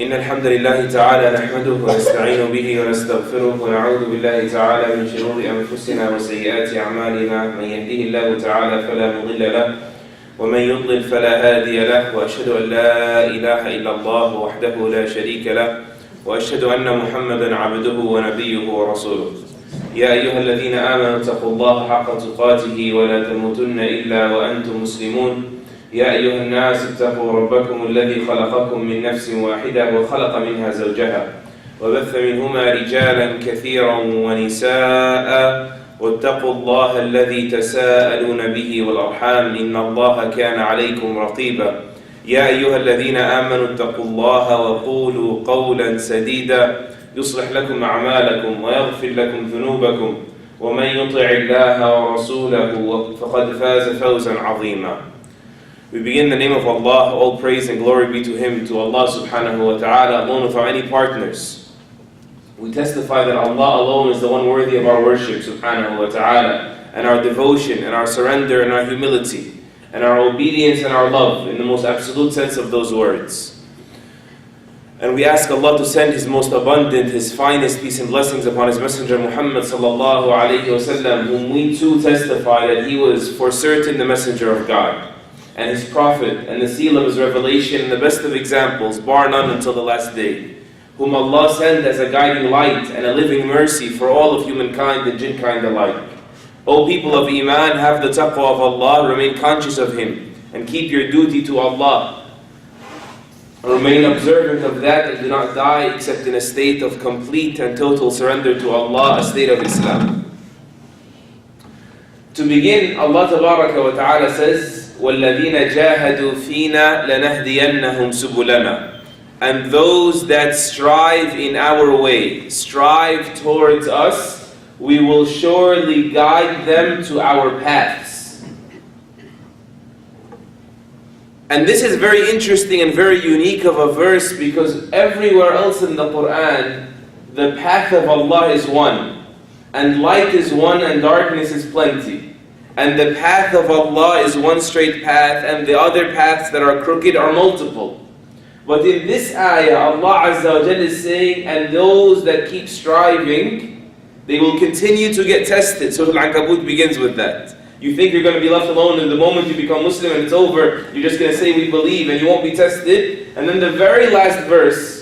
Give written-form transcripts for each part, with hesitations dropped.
إن الحمد لله تعالى نحمده ونستعين به ونستغفره ونعوذ بالله تعالى من شرور أنفسنا وسيئات أعمالنا من يهده الله تعالى فلا مضل له ومن يضلل فلا هادي له وأشهد أن لا إله إلا الله وحده لا شريك له وأشهد أن محمدا عبده ونبيه ورسوله يا أيها الذين آمنوا اتقوا الله حق تقاته ولا تموتن إلا وأنتم مسلمون يا أيها الناس اتقوا ربكم الذي خلقكم من نفس واحدة وخلق منها زوجها وبث منهما رجالا كثيرا ونساء واتقوا الله الذي تساءلون به والأرحام إن الله كان عليكم رقيبا يا أيها الذين آمنوا اتقوا الله وقولوا قولا سديدا يصلح لكم أعمالكم ويغفر لكم ذنوبكم ومن يطع الله ورسوله فقد فاز فوزا عظيما. We begin in the name of Allah, all praise and glory be to Him, to Allah subhanahu wa ta'ala, alone without any partners. We testify that Allah alone is the one worthy of our worship subhanahu wa ta'ala, and our devotion and our surrender and our humility, and our obedience and our love in the most absolute sense of those words. And we ask Allah to send His most abundant, His finest peace and blessings upon His Messenger Muhammad sallallahu alayhi wa sallam, whom we too testify that he was for certain the Messenger of God, and His Prophet, and the seal of His revelation, and the best of examples, bar none until the last day, whom Allah sent as a guiding light and a living mercy for all of humankind and jinnkind alike. O people of Iman, have the taqwa of Allah, remain conscious of Him, and keep your duty to Allah. Remain observant of that and do not die except in a state of complete and total surrender to Allah, a state of Islam. To begin, Allah Tabaraka wa Ta'ala says, وَالَّذِينَ جَاهَدُوا فِينَا لَنَهْدِيَنَّهُمْ سُبُلَنَا. And those that strive in our way, strive towards us, we will surely guide them to our paths. And this is very interesting and very unique of a verse, because everywhere else in the Quran, the path of Allah is one, and light is one and darkness is plenty. And the path of Allah is one straight path, and the other paths that are crooked are multiple. But in this ayah, Allah Azza wa Jalla is saying, and those that keep striving, they will continue to get tested. Surah Al-Ankabut begins with that. You think you're going to be left alone, and the moment you become Muslim and it's over, you're just going to say we believe and you won't be tested. And then the very last verse,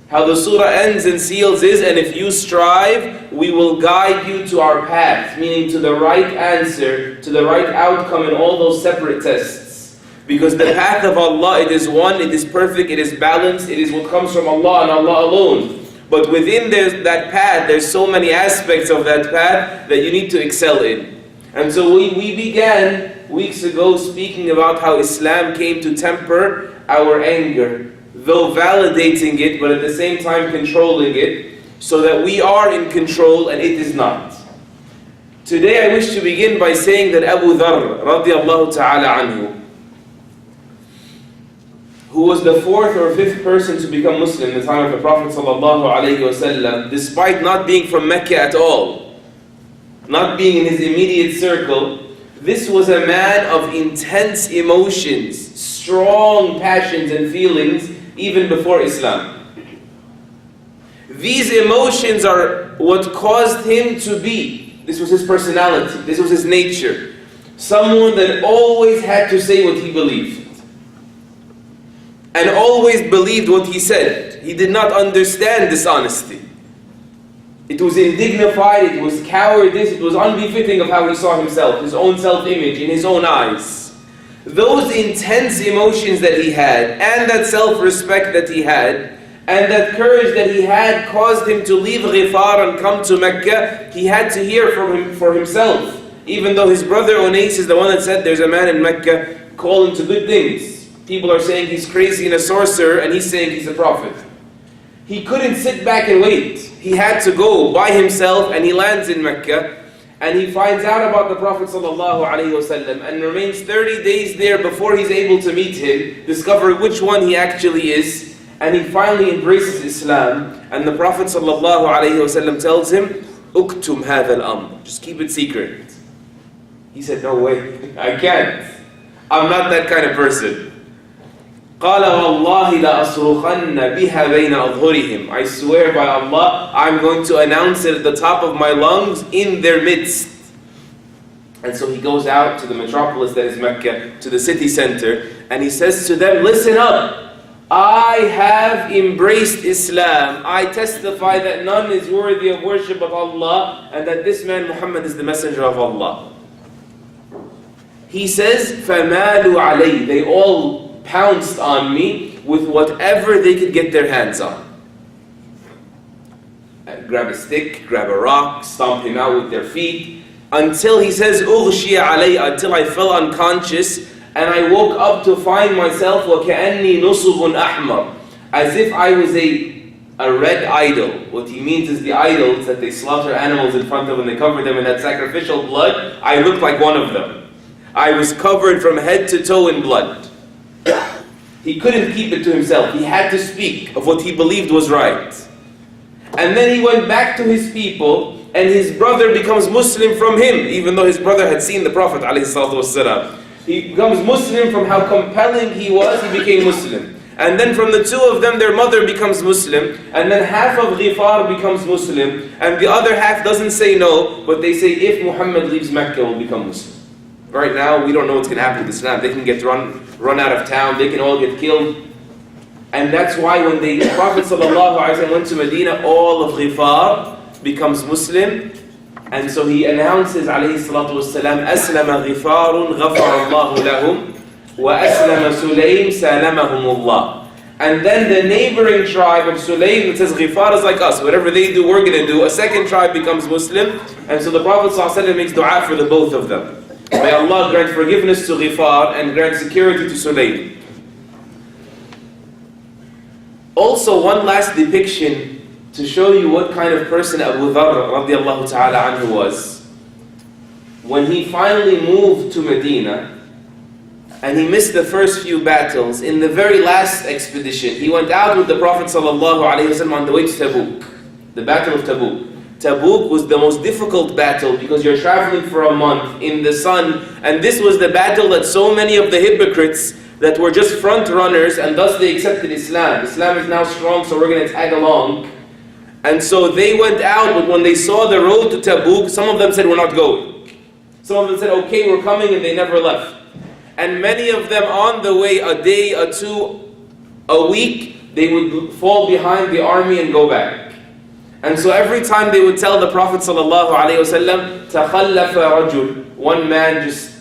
how the surah ends and seals is, and if you strive, we will guide you to our path, meaning to the right answer, to the right outcome in all those separate tests. Because the path of Allah, it is one, it is perfect, it is balanced, it is what comes from Allah and Allah alone. But within that path, there's so many aspects of that path that you need to excel in. And so we began weeks ago speaking about how Islam came to temper our anger, though validating it, but at the same time controlling it, so that we are in control and it is not. Today I wish to begin by saying that Abu Dharr radiallahu ta'ala anhu, who was the fourth or fifth person to become Muslim in the time of the Prophet sallallahu alayhi wa sallam, despite not being from Mecca at all, not being in his immediate circle, this was a man of intense emotions, strong passions and feelings, even before Islam. These emotions are what caused him to be. This was his personality, this was his nature. Someone that always had to say what he believed, and always believed what he said. He did not understand dishonesty. It was indignified, it was cowardice, it was unbefitting of how he saw himself, his own self-image, in his own eyes. Those intense emotions that he had, and that self-respect that he had, and that courage that he had caused him to leave Ghifar and come to Mecca. He had to hear from him for himself. Even though his brother Unais is the one that said, there's a man in Mecca, call him to good things. People are saying he's crazy and a sorcerer, and he's saying he's a prophet. He couldn't sit back and wait. He had to go by himself, and he lands in Mecca, and he finds out about the Prophet ﷺ and remains 30 days there before he's able to meet him, discover which one he actually is, and he finally embraces Islam. And the Prophet ﷺ tells him, "Uktum hadha al-amr." Just keep it secret. He said, "No way, I can't." I'm not that kind of person. قَالَ وَاللَّهِ لَأَصْرُخَنَّ بِهَا بَيْنَ أَظْهُرِهِمْ. I swear by Allah, I'm going to announce it at the top of my lungs in their midst. And so he goes out to the metropolis that is Mecca, to the city center, and he says to them, listen up, I have embraced Islam. I testify that none is worthy of worship of Allah, and that this man Muhammad is the messenger of Allah. He says, فَمَالُوا عَلَيْهِ. They all pounced on me with whatever they could get their hands on. Grab a stick, grab a rock, stomp him out with their feet, until he says, أُغْشِيَ عَلَيْهِ, until I fell unconscious, and I woke up to find myself, وَكَأَنِّي نُصُبٌ أَحْمَرٌ, as if I was a red idol. What he means is the idols that they slaughter animals in front of and they cover them in that sacrificial blood. I looked like one of them. I was covered from head to toe in blood. He couldn't keep it to himself. He had to speak of what he believed was right. And then he went back to his people, and his brother becomes Muslim from him, even though his brother had seen the Prophet ﷺ. He becomes Muslim from how compelling he was, he became Muslim. And then from the two of them, their mother becomes Muslim, and then half of Ghifar becomes Muslim, and the other half doesn't say no, but they say if Muhammad leaves Mecca, we'll become Muslim. Right now, we don't know what's going to happen with Islam. They can get run out of town, they can all get killed. And that's why when the Prophet ﷺ went to Medina, all of Ghifar becomes Muslim. And so he announces, alayhi salatu wassalam, أَسْلَمَ غِفَارٌ غَفَرَ اللَّهُ لَهُمْ وَأَسْلَمَ سُلَيْمٌ سَالَمَهُمُ اللَّهُ. And then the neighboring tribe of Sulaym, it says Ghifar is like us, whatever they do, we're going to do. A second tribe becomes Muslim. And so the Prophet ﷺ makes dua for the both of them. May Allah grant forgiveness to Ghifar and grant security to Sulaym. Also, one last depiction to show you what kind of person Abu Dharr radiallahu ta'ala anhu was. When he finally moved to Medina, and he missed the first few battles, in the very last expedition, he went out with the Prophet sallallahu alaihi wasallam on the way to Tabuk, the Battle of Tabuk. Tabuk was the most difficult battle because you're traveling for a month in the sun, and this was the battle that so many of the hypocrites that were just front runners, and thus they accepted Islam. Islam is now strong, so we're going to tag along. And so they went out, but when they saw the road to Tabuk, some of them said, we're not going. Some of them said, okay, we're coming, and they never left. And many of them on the way, a day, a two, a week, they would fall behind the army and go back. And so every time they would tell the Prophet ﷺ, تَخَلَّفَ رَجُلٌ, one man just,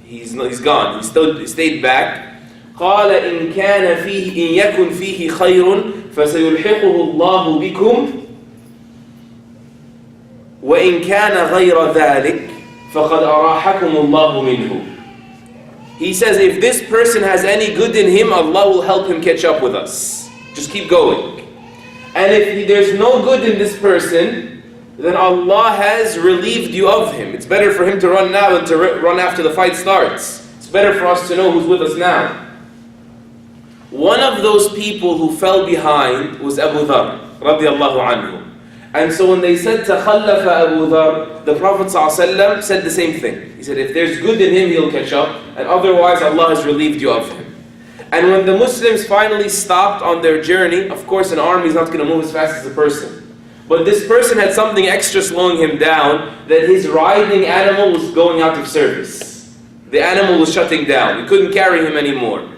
he's gone, he stayed back. قال إن كان فيه إن يكن فيه خير فسيلحقه الله بكم وإن كان غير ذلك فقد أراحكم الله منه. He says, if this person has any good in him, Allah will help him catch up with us. Just keep going. And if there's no good in this person, then Allah has relieved you of him. It's better for him to run now than to run after the fight starts. It's better for us to know who's with us now. One of those people who fell behind was Abu Dharr radiallahu anhu. And so when they said تَخَلَّفَ Abu Dharr, the Prophet ﷺ said the same thing. He said, if there's good in him, he'll catch up, and otherwise Allah has relieved you of him. And when the Muslims finally stopped on their journey, of course an army is not going to move as fast as a person. But this person had something extra slowing him down, that his riding animal was going out of service. The animal was shutting down. He couldn't carry him anymore.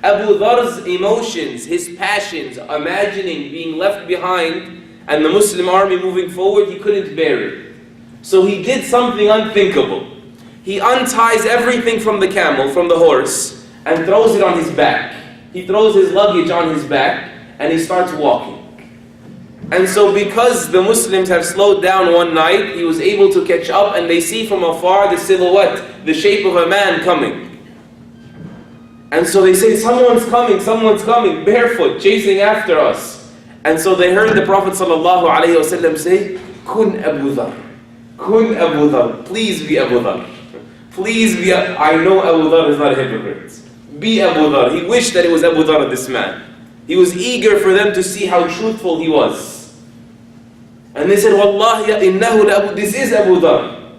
Abu Dharr's emotions, his passions, imagining being left behind and the Muslim army moving forward, he couldn't bear it. So he did something unthinkable. He unties everything from the camel, from the horse, and throws it on his back. He throws his luggage on his back and he starts walking. And so because the Muslims have slowed down one night, he was able to catch up, and they see from afar the silhouette, the shape of a man coming. And so they say, someone's coming, barefoot, chasing after us. And so they heard the Prophet ﷺ say, Kun Abu Dharr, Kun Abu Dharr, please be Abu Dharr. Please be, I know Abu Dharr is not a hypocrite. Be Abu Dharr. He wished that it was Abu Dharr, this man. He was eager for them to see how truthful he was. And they said, Wallahi, innahu Abu, this is Abu Dharr.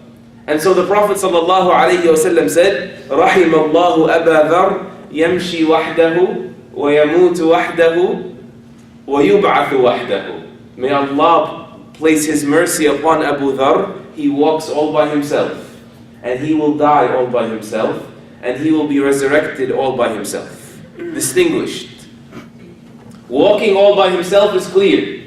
And so the Prophet ﷺ said, رحم الله أبا ذر يمشي وحده ويموت وحده ويبعث وحده. May Allah place His mercy upon Abu Dharr. He walks all by himself, and he will die all by himself, and he will be resurrected all by himself. Distinguished. Walking all by himself is clear.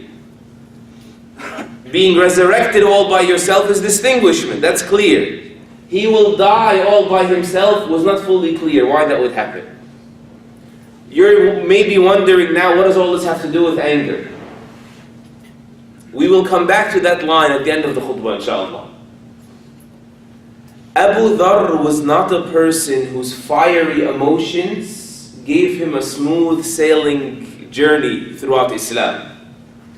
Being resurrected all by yourself is distinguishment. That's clear. He will die all by himself was not fully clear why that would happen. You're maybe wondering now, what does all this have to do with anger? We will come back to that line at the end of the khutbah, inshallah. Abu Dharr was not a person whose fiery emotions gave him a smooth sailing journey throughout Islam.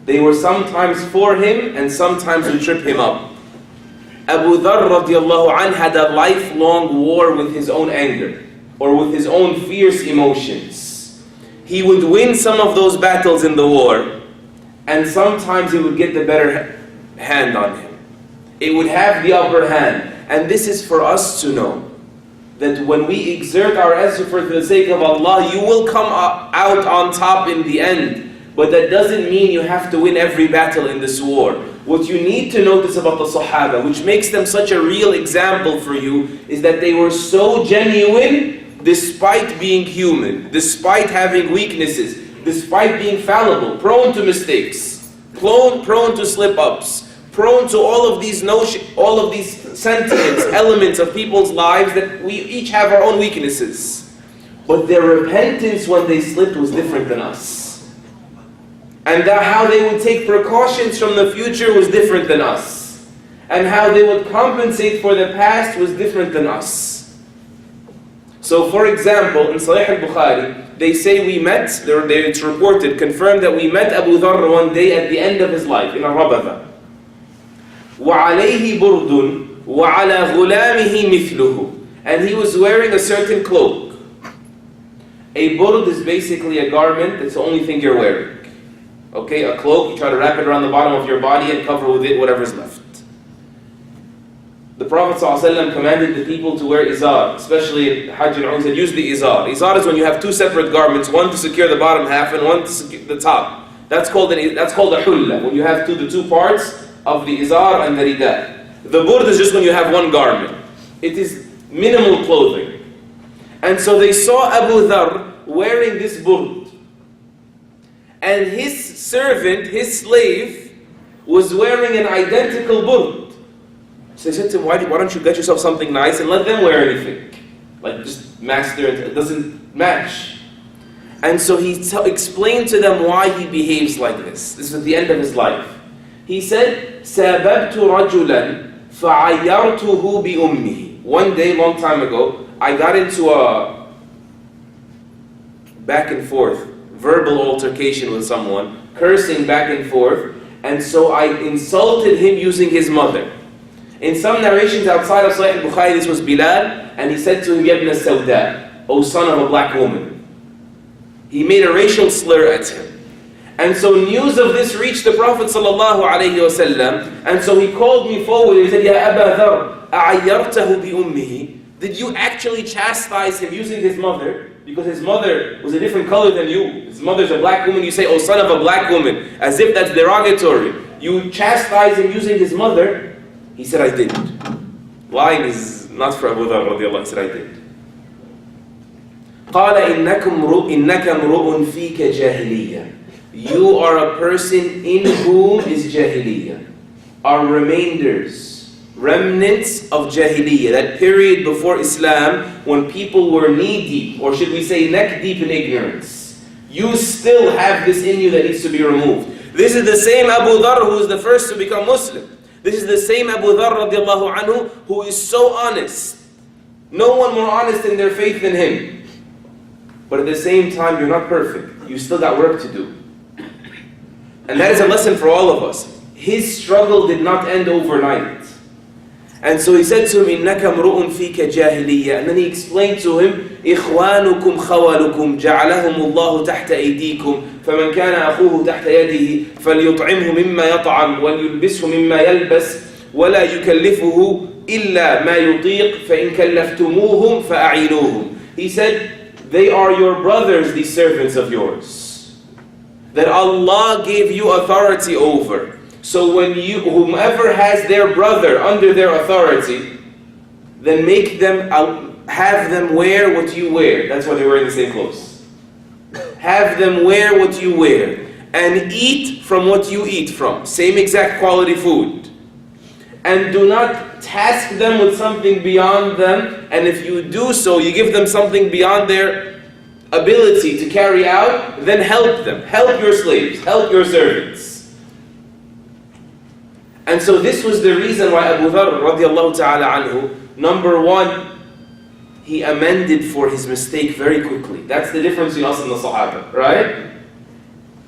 They were sometimes for him and sometimes would trip him up. Abu Dharr radiallahu anh had a lifelong war with his own anger or with his own fierce emotions. He would win some of those battles in the war, and sometimes he would get the better hand on him. It would have the upper hand. And this is for us to know that when we exert our effort for the sake of Allah, you will come out on top in the end. But that doesn't mean you have to win every battle in this war. What you need to notice about the Sahaba, which makes them such a real example for you, is that they were so genuine despite being human, despite having weaknesses, despite being fallible, prone to mistakes, prone to slip-ups, prone to all of these sentiments, elements of people's lives that we each have our own weaknesses. But their repentance when they slipped was different than us. And how they would take precautions from the future was different than us. And how they would compensate for the past was different than us. So for example, in Sahih al-Bukhari, they say we met, it's reported, confirmed that we met Abu Dharr one day at the end of his life, in Al-Rabatha. وَعَلَيْهِ بُرْدٌ وَعَلَى غُلَامِهِ مِثْلُهُ. And he was wearing a certain cloak. A burd is basically a garment, that's the only thing you're wearing. Okay, a cloak, you try to wrap it around the bottom of your body and cover with it whatever's left. The Prophet ﷺ commanded the people to wear izar, especially in Hajj and Umrah. He said, use the izar. Izar is when you have two separate garments, one to secure the bottom half and one to secure the top. That's called a hulla, when you have the two parts of the izar and the rida. The burd is just when you have one garment. It is minimal clothing. And so they saw Abu Dharr wearing this burd. And his servant, his slave, was wearing an identical burd. So they said to him, why don't you get yourself something nice and let them wear anything? Like just master, it doesn't match. And so he explained to them why he behaves like this. This is at the end of his life. He said, سَابَبْتُ رَجُلًا فَعَيَّرْتُهُ بِأُمِّهِ. One day, long time ago, I got into a back and forth verbal altercation with someone, cursing back and forth, and so I insulted him using his mother. In some narrations outside of Sahih al-Bukhari, this was Bilal, and he said to him, Yabna Sawda, O son of a black woman. He made a racial slur at him. And so news of this reached the Prophet ﷺ, and so he called me forward and he said, Ya Aba Dharr, أَعَيَّرْتَهُ بِأُمِّهِ. Did you actually chastise him using his mother? Because his mother was a different color than you. His mother's a black woman, you say, oh son of a black woman, as if that's derogatory. You chastise him using his mother. He said, I did. Lying is not for Abu Dharr radiallahu anh. He said, I did. قَالَ إِنَّكَ امْرُؤٌ فِيكَ جَاهِلِيَّةٌ. You are a person in whom is jahiliyyah. Are remnants of jahiliyyah, that period before Islam when people were knee-deep, or should we say neck-deep in ignorance. You still have this in you that needs to be removed. This is the same Abu Dharr who is the first to become Muslim. This is the same Abu Dharr radiallahu anhu who is so honest. No one more honest in their faith than him. But at the same time, you're not perfect. You still got work to do. And that is a lesson for all of us. His struggle did not end overnight. And so he said to him, إِنَّكَ امْرُؤٌ فِيكَ جَاهِلِيَّةٌ. And then he explained to him, إِخْوَانُكُمْ خَوَلُكُمْ جَعَلَهُمُ اللَّهُ تَحْتَ أَيْدِيكُمْ فَمَنْ كَانَ أَخُوهُ تَحْتَ يَدِهِ فَلْيُطْعِمْهُ مِمَّا يَطْعَمْ وَلْيُلْبِسْهُ مِمَّا يَلْبَسْ وَلَا يُكَلِّفُهُ إِلَّا مَا يُطِيقُ فَإِنْ كَلَّفْتُمُوهُمْ فَأَعِينُوهُم. He said, they are your brothers, these servants of yours, that Allah gave you authority over. So when whomever has their brother under their authority, then make them, have them wear what you wear. That's why they're wearing the same clothes. Have them wear what you wear, and eat from what you eat from. Same exact quality food. And do not task them with something beyond them. And if you do so, you give them something beyond their ability to carry out, then help them. Help your slaves. Help your servants. And so this was the reason why Abu Dharr radiallahu ta'ala anhu, number one, he amended for his mistake very quickly. That's the difference between us and the Sahaba, right?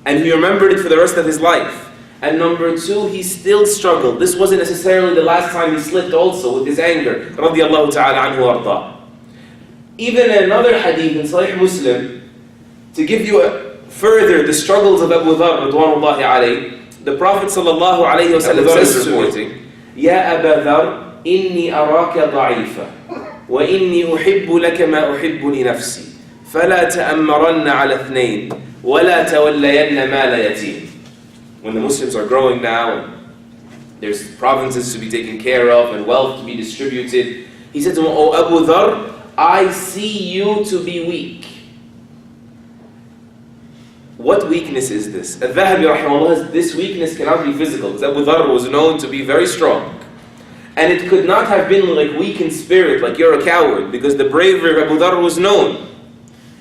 And he remembered it for the rest of his life. And number two, he still struggled. This wasn't necessarily the last time he slipped also with his anger. Radiallahu ta'ala anhu arda. Even another hadith in Sahih Muslim, to give you further the struggles of Abu Dharr radwanullahi alayhi, the Prophet sallallahu alayhi wa sallam says to him, Ya Abu Dharr, inni araka da'ifa, wa inni uhibbu laka ma uhibbu li nafsi, fala ta'ammaranna ala ithnain, wa la tawallayanna mala yatim. When the Muslims are growing now, and there's provinces to be taken care of and wealth to be distributed, he said to him, O Abu Dharr, I see you to be weak. What weakness is this? Al-Dhahabi rahimahullah, this weakness cannot be physical, because Abu Dharr was known to be very strong. And it could not have been like weak in spirit, like you're a coward, because the bravery of Abu Dharr was known.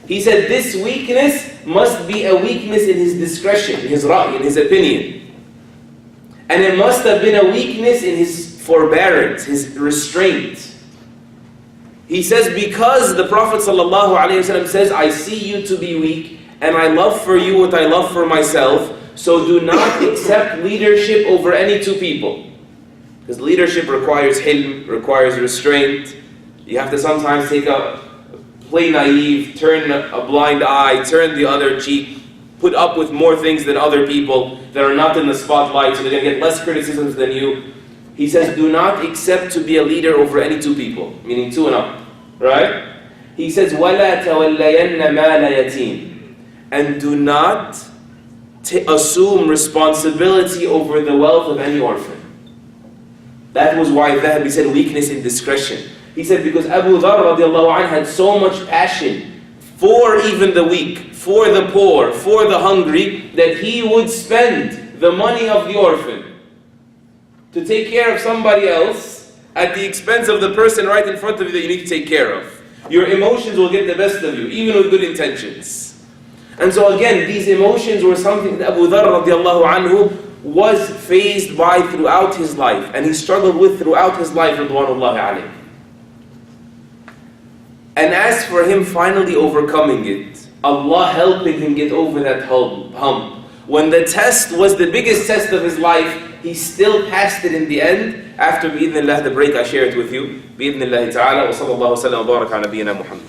He said this weakness must be a weakness in his discretion, in his ra'i, in his opinion. And it must have been a weakness in his forbearance, his restraint. He says, because the Prophet ﷺ says, I see you to be weak, and I love for you what I love for myself, so do not accept leadership over any two people. Because leadership requires hilm, requires restraint. You have to sometimes play naive, turn a blind eye, turn the other cheek, put up with more things than other people that are not in the spotlight, so they're going to get less criticisms than you. He says, do not accept to be a leader over any two people, meaning two and up, right? He says, وَلَا تَوَلَّيَنَّ مَالَ يَتِيمٍ, and do not assume responsibility over the wealth of any orphan. That was why Dhahabi said weakness in discretion. He said because Abu Dharr radiallahu anh had so much passion for even the weak, for the poor, for the hungry, that he would spend the money of the orphan to take care of somebody else at the expense of the person right in front of you that you need to take care of. Your emotions will get the best of you, even with good intentions. And so again, these emotions were something that Abu Dharr radiallahu anhu was faced by throughout his life, and he struggled with throughout his life, radwanullahi alayhi. And as for him finally overcoming it, Allah helping him get over that hump, when the test was the biggest test of his life, he still passed it in the end. After bi'idhnillah, the break I share it with you. Bi'idhnillah ta'ala, wa sallallahu wa sallam wa baraka ala nabiyyina Muhammad.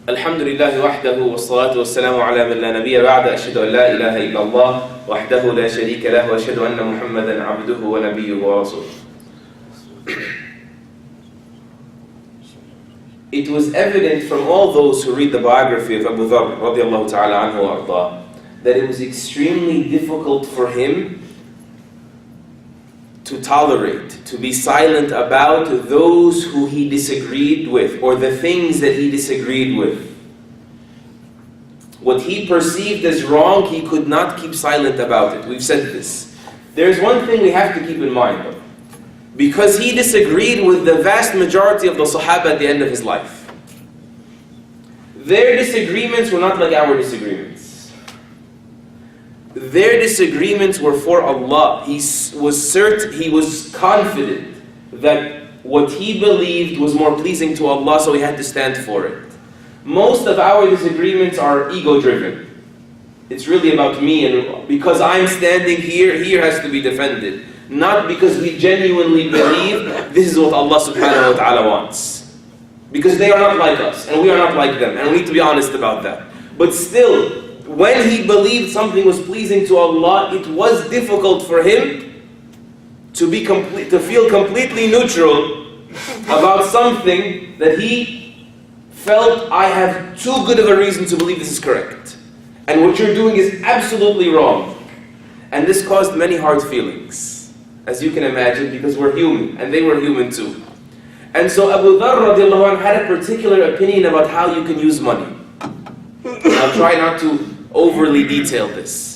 الحمد لله وحده والصلاة والسلام على من لا نبي بعد أشهد أن لا إله إلا الله وحده لا شريك له وأشهد أن محمدا عبده ونبيه ورسوله. It was evident from all those who read the biography of Abu Dharr radiallahu ta'ala anhu arda, that it was extremely difficult for him to tolerate, to be silent about those who he disagreed with, or the things that he disagreed with. What he perceived as wrong, he could not keep silent about it. We've said this. There's one thing we have to keep in mind though. Because he disagreed with the vast majority of the Sahaba at the end of his life. Their disagreements were not like our disagreements. Their disagreements were for Allah. He was confident that what he believed was more pleasing to Allah, so he had to stand for it. Most of our disagreements are ego-driven. It's really about me, and because I'm standing here has to be defended. Not because we genuinely believe this is what Allah subhanahu wa ta'ala wants. Because they are not like us, and we are not like them, and we need to be honest about that. But still, when he believed something was pleasing to Allah, it was difficult for him to feel completely neutral about something that he felt, I have too good of a reason to believe this is correct. And what you're doing is absolutely wrong. And this caused many hard feelings, as you can imagine, because we're human, and they were human too. And so Abu Dharr radiallahu anhu had a particular opinion about how you can use money. And I'll try not to overly detail this.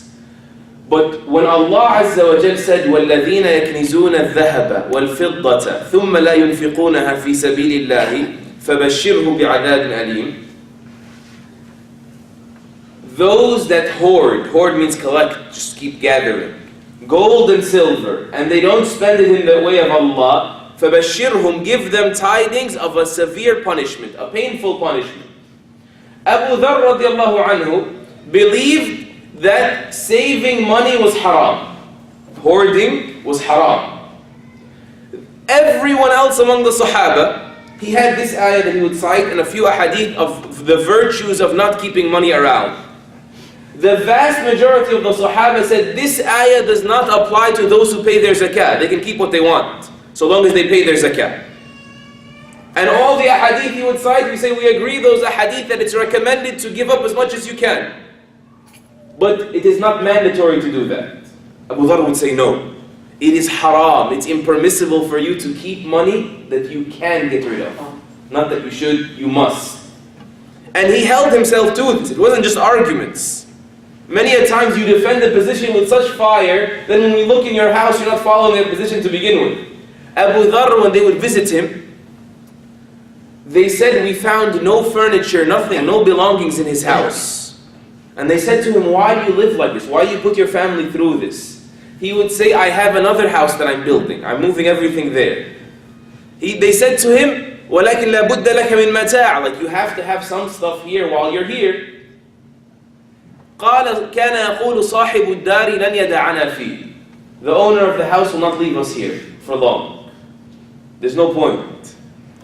But when Allah Azza wa Jal said, وَالَّذِينَ يَكْنِزُونَ الذَّهَبَ وَالْفِضَّةَ ثُمَّ لَا يُنْفِقُونَهَا فِي سَبِيلِ اللَّهِ فَبَشِّرْهُ بِعَذَابٍ أَلِيمٍ. Those that hoard means collect, just keep gathering, gold and silver, and they don't spend it in the way of Allah, فَبَشِّرْهُمْ, give them tidings of a severe punishment, a painful punishment. Abu Dharr radiallahu anhu believed that saving money was haram. Hoarding was haram. Everyone else among the Sahaba, he had this ayah that he would cite and a few ahadith of the virtues of not keeping money around. The vast majority of the Sahaba said this ayah does not apply to those who pay their zakah. They can keep what they want, so long as they pay their zakah. And all the ahadith he would cite, we say we agree those ahadith that it's recommended to give up as much as you can. But it is not mandatory to do that. Abu Dharr would say no. It is haram. It's impermissible for you to keep money that you can get rid of. Not that you should, you must. And he held himself to this. It wasn't just arguments. Many a times you defend a position with such fire, then when we look in your house, you're not following that position to begin with. Abu Dharr, when they would visit him, they said, we found no furniture, nothing, no belongings in his house. And they said to him, why do you live like this? Why do you put your family through this? He would say, I have another house that I'm building. I'm moving everything there. They said to him, وَلَكِنْ لَا بُدَّ لَكَ مِنْ مَتَاعٍ, like you have to have some stuff here while you're here. قَالَ كَانَ يَقُولُ صَاحِبُ الدَّارِ لَنْ يَدَعَنَا فِيهِ. The owner of the house will not leave us here for long. There's no point.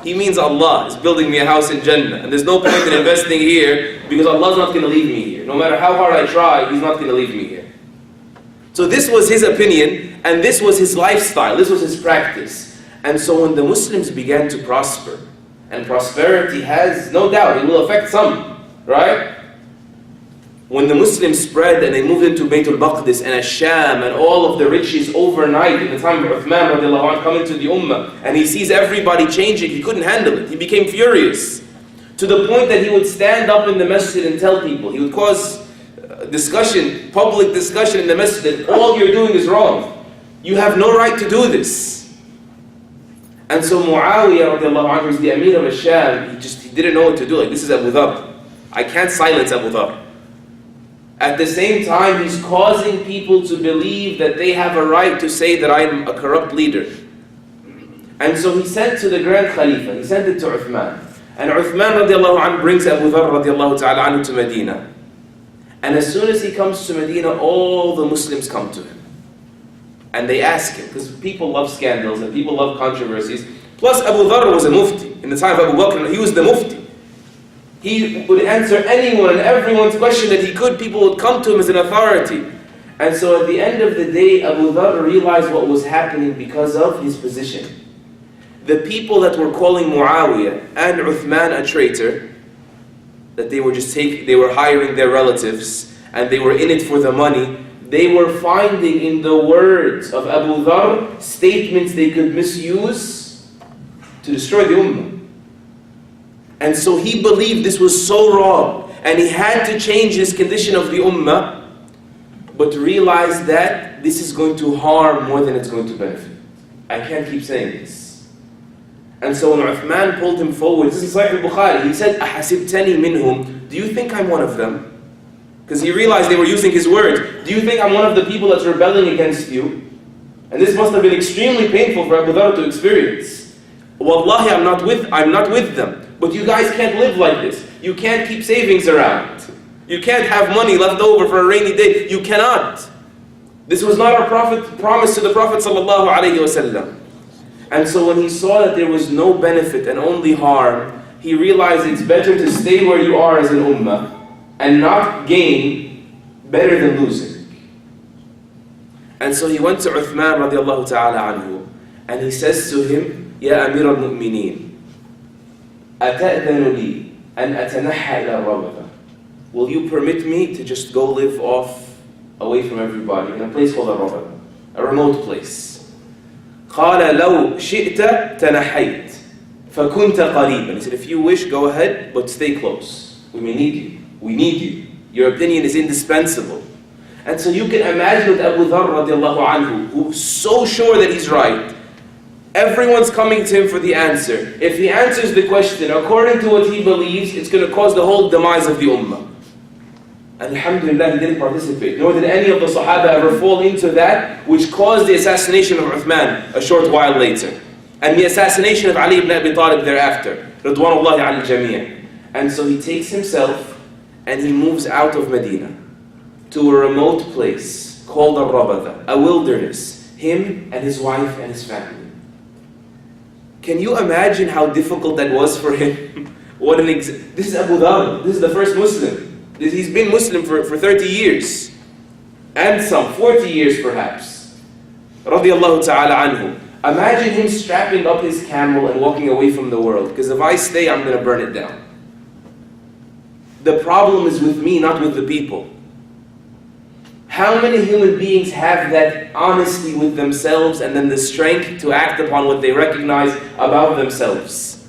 He means Allah is building me a house in Jannah. And there's no point in investing here because Allah's not going to leave me here. No matter how hard I try, He's not going to leave me here. So this was his opinion, and this was his lifestyle, this was his practice. And so when the Muslims began to prosper, and prosperity has, no doubt, it will affect some, right? When the Muslims spread and they moved into Baytul Maqdis and Ash-Sham and all of the riches overnight in the time of Uthman radiallahu anhu coming to the Ummah, and he sees everybody changing, he couldn't handle it. He became furious to the point that he would stand up in the masjid and tell people. He would cause discussion, public discussion in the masjid that all you're doing is wrong. You have no right to do this. And so Muawiyah radiallahu anhu is the Amir of Ash-Sham. He didn't know what to do. Like, this is Abu Dharr. I can't silence Abu Dharr. At the same time, he's causing people to believe that they have a right to say that I'm a corrupt leader. And so he sent to the Grand Khalifa, he sent it to Uthman. And Uthman radiallahu anhu brings Abu Dharr radiallahu ta'ala anhu to Medina. And as soon as he comes to Medina, all the Muslims come to him. And they ask him, because people love scandals and people love controversies. Plus Abu Dharr was a mufti. In the time of Abu Bakr, he was the mufti. He would answer anyone and everyone's question that he could. People would come to him as an authority. And so at the end of the day, Abu Dharr realized what was happening because of his position. The people that were calling Muawiyah and Uthman a traitor, that they were hiring their relatives and they were in it for the money, they were finding in the words of Abu Dharr statements they could misuse to destroy the Ummah. And so he believed this was so wrong, and he had to change his condition of the Ummah, but realized that this is going to harm more than it's going to benefit. I can't keep saying this. And so when Uthman pulled him forward, this is Sahih al-Bukhari, he said, أَحَسِبْتَنِي مِنْهُمْ, do you think I'm one of them? Because he realized they were using his words. Do you think I'm one of the people that's rebelling against you? And this must have been extremely painful for Abu Dharr to experience. Wallahi, I'm not with them. But you guys can't live like this. You can't keep savings around. You can't have money left over for a rainy day. You cannot. This was not our promise to the Prophet ﷺ. And so when he saw that there was no benefit and only harm, he realized it's better to stay where you are as an ummah and not gain better than losing. And so he went to Uthman radiallahu ta'ala anhu, and he says to him, Ya Amir al-Mu'mineen, أتأذن لي أن أتنحى إلى الربذة. Will you permit me to just go live off away from everybody in a place called الربذة, a remote place? قال لو شئت تنحيت فكنت قريبا. He said, if you wish, go ahead, but stay close. We may need you. We need you. Your opinion is indispensable. And so you can imagine with Abu Dharr radiallahu anhu, who's so sure that he's right. Everyone's coming to him for the answer. If he answers the question according to what he believes, it's going to cause the whole demise of the ummah. And alhamdulillah, he didn't participate. Nor did any of the Sahaba ever fall into that, which caused the assassination of Uthman a short while later. And the assassination of Ali ibn Abi Talib thereafter. Ridwanullahi ala al-Jamiyah. And so he takes himself and he moves out of Medina to a remote place called Al-Rabada, a wilderness. Him and his wife and his family. Can you imagine how difficult that was for him? This is Abu Dharr. This is the first Muslim. He's been Muslim for 30 years. And some, 40 years perhaps. Radiallahu ta'ala anhu. Imagine him strapping up his camel and walking away from the world. Because if I stay, I'm going to burn it down. The problem is with me, not with the people. How many human beings have that honesty with themselves and then the strength to act upon what they recognize about themselves?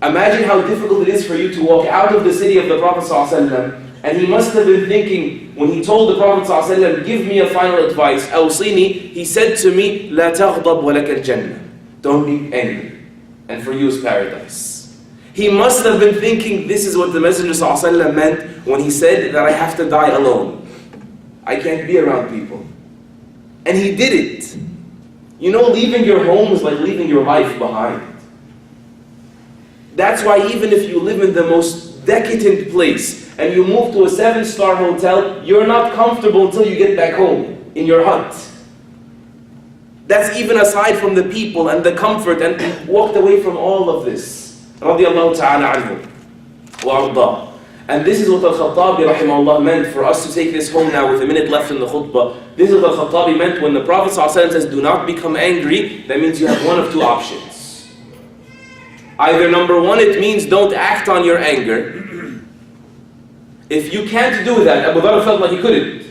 Imagine how difficult it is for you to walk out of the city of the Prophet ﷺ, and he must have been thinking, when he told the Prophet ﷺ, give me a final advice, awsini, he said to me, لا تغضب ولك الجنة. Don't be angry, and for you is paradise. He must have been thinking, this is what the Messenger ﷺ meant when he said that I have to die alone. I can't be around people. And he did it. You know, leaving your home is like leaving your life behind. That's why even if you live in the most decadent place and you move to a 7-star hotel, you're not comfortable until you get back home in your hut. That's even aside from the people and the comfort, and he walked away from all of this. Radiallahu ta'ala anhu wa ardah. And this is what Al-Khattabi rahimahullah meant for us to take this home now with a minute left in the khutbah. This is what Al-Khattabi meant when the Prophet ﷺ says, do not become angry. That means you have one of two options. Either number one, it means don't act on your anger. If you can't do that, Abu Dharr felt like he couldn't,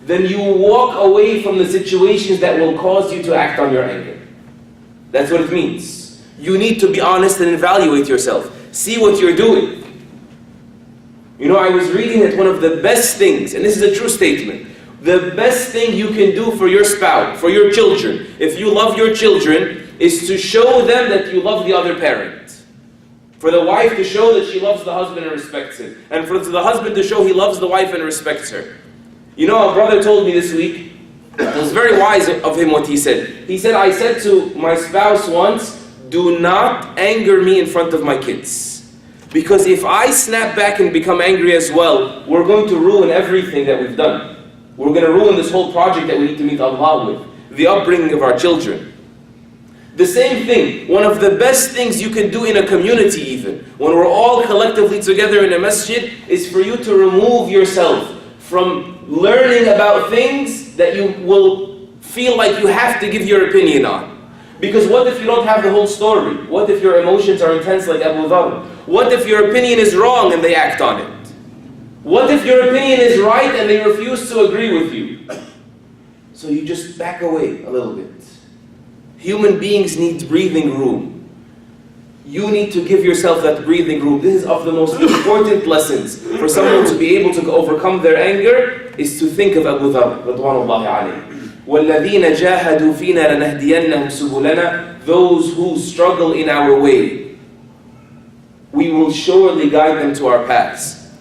then you walk away from the situations that will cause you to act on your anger. That's what it means. You need to be honest and evaluate yourself. See what you're doing. You know, I was reading that one of the best things, and this is a true statement, the best thing you can do for your spouse, for your children, if you love your children, is to show them that you love the other parent. For the wife to show that she loves the husband and respects him. And for the husband to show he loves the wife and respects her. You know, a brother told me this week, it was very wise of him what he said. He said, I said to my spouse once, do not anger me in front of my kids. Because if I snap back and become angry as well, we're going to ruin everything that we've done. We're going to ruin this whole project that we need to meet Allah with. The upbringing of our children. The same thing, one of the best things you can do in a community even, when we're all collectively together in a masjid, is for you to remove yourself from learning about things that you will feel like you have to give your opinion on. Because what if you don't have the whole story? What if your emotions are intense like Abu Dharr? What if your opinion is wrong and they act on it? What if your opinion is right and they refuse to agree with you? So you just back away a little bit. Human beings need breathing room. You need to give yourself that breathing room. This is of the most important lessons for someone to be able to overcome their anger, is to think of Abu Dharr, Ridwanullahi alayhi. وَالَّذِينَ جَاهَدُوا فِينَا لَنَهْدِيَنَّهُمْ سُبُلَنَا. Those who struggle in our way, we will surely guide them to our paths.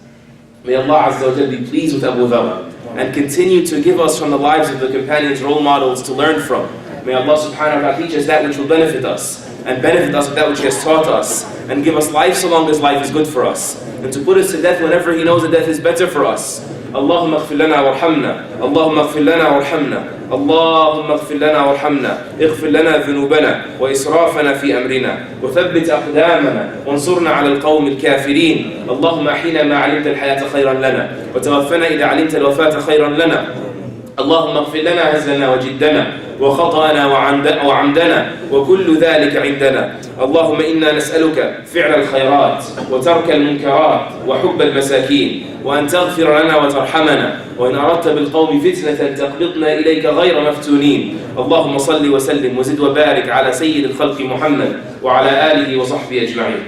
May Allah Azza wa Jalla be pleased with Abu Dharr and continue to give us from the lives of the companions role models to learn from. May Allah subhanahu wa ta'ala teach us that which will benefit us, and benefit us with that which He has taught us, and give us life so long as life is good for us, and to put us to death whenever He knows that death is better for us. اللهم اغفر لنا وارحمنا، اللهم اغفر لنا وارحمنا، اللهم اغفر لنا وارحمنا، اغفر لنا ذنوبنا وإسرافنا في أمرنا، وثبت أقدامنا وانصرنا على القوم الكافرين. اللهم أحينا ما علمت الحياة خيرا لنا، وتوفنا إذا علمت الوفاة خيرا لنا. اللهم اغفر لنا هزلنا وجدنا وخطأنا وعمدنا وكل ذلك عندنا. اللهم إنا نسألك فعل الخيرات وترك المنكرات وحب المساكين، وأن تغفر لنا وترحمنا، وإن أردت بالقوم فتنة تقبضنا إليك غير مفتونين. اللهم صل وسلم وزد وبارك على سيد الخلق محمد وعلى آله وصحبه أجمعين.